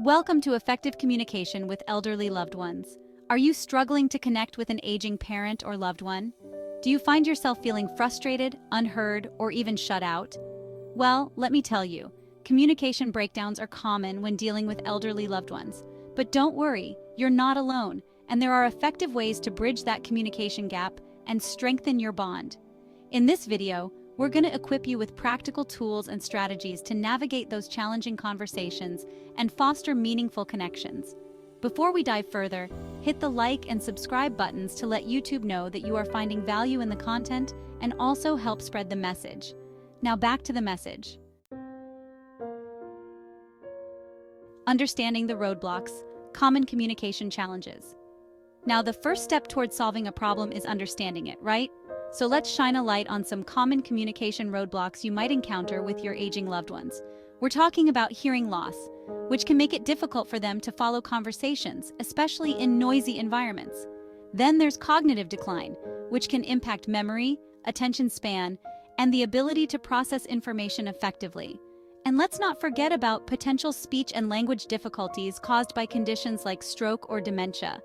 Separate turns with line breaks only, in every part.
Welcome to Effective Communication with Elderly Loved Ones. Are you struggling to connect with an aging parent or loved one? Do you find yourself feeling frustrated, unheard, or even shut out? Well, let me tell you, communication breakdowns are common when dealing with elderly loved ones. But don't worry, you're not alone, and there are effective ways to bridge that communication gap and strengthen your bond. In this video, we're going to equip you with practical tools and strategies to navigate those challenging conversations and foster meaningful connections. Before we dive further, hit the like and subscribe buttons to let YouTube know that you are finding value in the content and also help spread the message. Now back to the message. Understanding the roadblocks, common communication challenges. Now, the first step towards solving a problem is understanding it, right? So let's shine a light on some common communication roadblocks you might encounter with your aging loved ones. We're talking about hearing loss, which can make it difficult for them to follow conversations, especially in noisy environments. Then there's cognitive decline, which can impact memory, attention span, and the ability to process information effectively. And let's not forget about potential speech and language difficulties caused by conditions like stroke or dementia.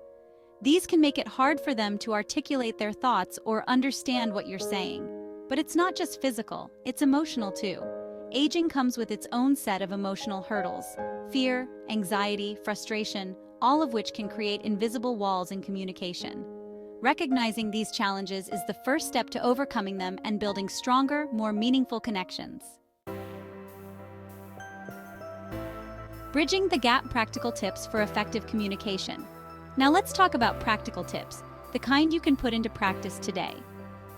These can make it hard for them to articulate their thoughts or understand what you're saying. But it's not just physical, it's emotional too. Aging comes with its own set of emotional hurdles: fear, anxiety, frustration, all of which can create invisible walls in communication. Recognizing these challenges is the first step to overcoming them and building stronger, more meaningful connections. Bridging the gap: practical tips for effective communication. Now let's talk about practical tips, the kind you can put into practice today.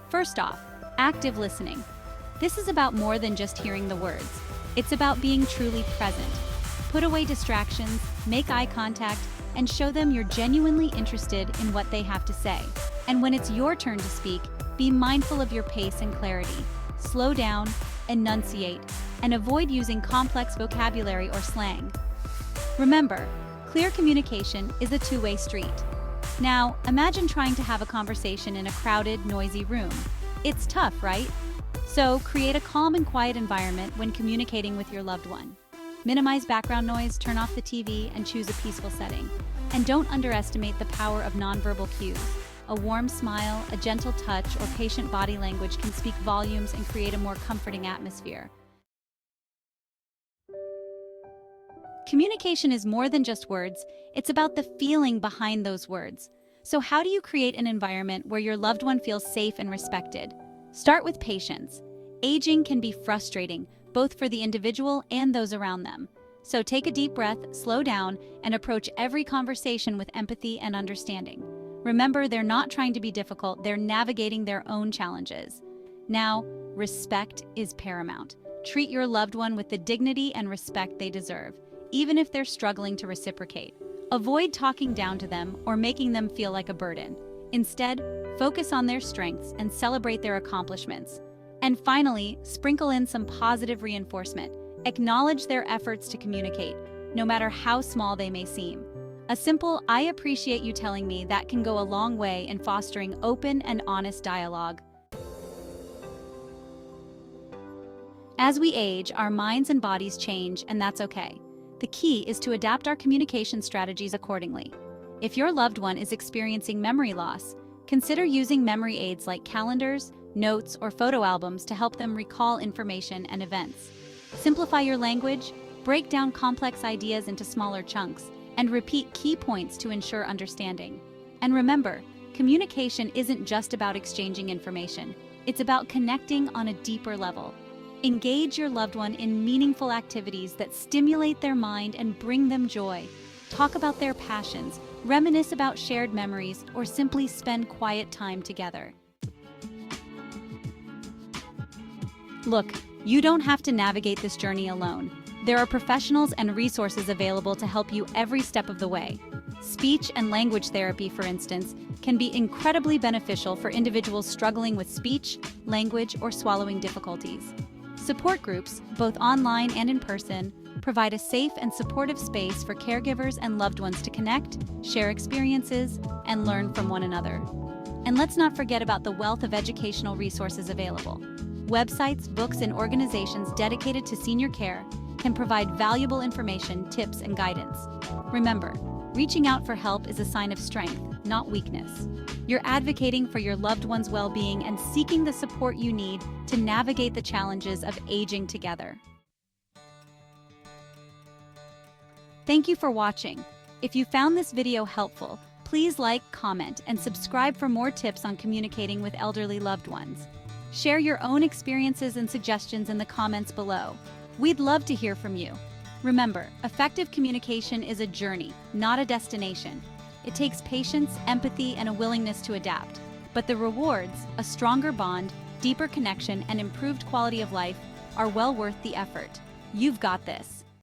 First off, active listening. This is about more than just hearing the words. It's about being truly present. Put away distractions, make eye contact, and show them you're genuinely interested in what they have to say. And when it's your turn to speak, be mindful of your pace and clarity. Slow down, enunciate, and avoid using complex vocabulary or slang. Remember, clear communication is a two-way street. Now, imagine trying to have a conversation in a crowded, noisy room. It's tough, right? So, create a calm and quiet environment when communicating with your loved one. Minimize background noise, turn off the TV, and choose a peaceful setting. And don't underestimate the power of nonverbal cues. A warm smile, a gentle touch, or patient body language can speak volumes and create a more comforting atmosphere. Communication is more than just words, it's about the feeling behind those words. So how do you create an environment where your loved one feels safe and respected? Start with patience. Aging can be frustrating, both for the individual and those around them. So take a deep breath, slow down, and approach every conversation with empathy and understanding. Remember, they're not trying to be difficult, they're navigating their own challenges. Now, respect is paramount. Treat your loved one with the dignity and respect they deserve, even if they're struggling to reciprocate. Avoid talking down to them or making them feel like a burden. Instead, focus on their strengths and celebrate their accomplishments. And finally, sprinkle in some positive reinforcement. Acknowledge their efforts to communicate, no matter how small they may seem. A simple "I appreciate you telling me" that can go a long way in fostering open and honest dialogue. As we age, our minds and bodies change, and that's okay. The key is to adapt our communication strategies accordingly. If your loved one is experiencing memory loss, consider using memory aids like calendars, notes, or photo albums to help them recall information and events. Simplify your language, break down complex ideas into smaller chunks, and repeat key points to ensure understanding. And remember, communication isn't just about exchanging information, it's about connecting on a deeper level. Engage your loved one in meaningful activities that stimulate their mind and bring them joy. Talk about their passions, reminisce about shared memories, or simply spend quiet time together. Look, you don't have to navigate this journey alone. There are professionals and resources available to help you every step of the way. Speech and language therapy, for instance, can be incredibly beneficial for individuals struggling with speech, language, or swallowing difficulties. Support groups, both online and in person, provide a safe and supportive space for caregivers and loved ones to connect, share experiences, and learn from one another. And let's not forget about the wealth of educational resources available. Websites, books, and organizations dedicated to senior care can provide valuable information, tips, and guidance. Remember, reaching out for help is a sign of strength, not weakness. You're advocating for your loved one's well-being and seeking the support you need to navigate the challenges of aging together. Thank you for watching. If you found this video helpful, please like, comment, and subscribe for more tips on communicating with elderly loved ones. Share your own experiences and suggestions in the comments below. We'd love to hear from you. Remember, effective communication is a journey, not a destination. It takes patience, empathy, and a willingness to adapt. But the rewards, a stronger bond, deeper connection, and improved quality of life, are well worth the effort. You've got this.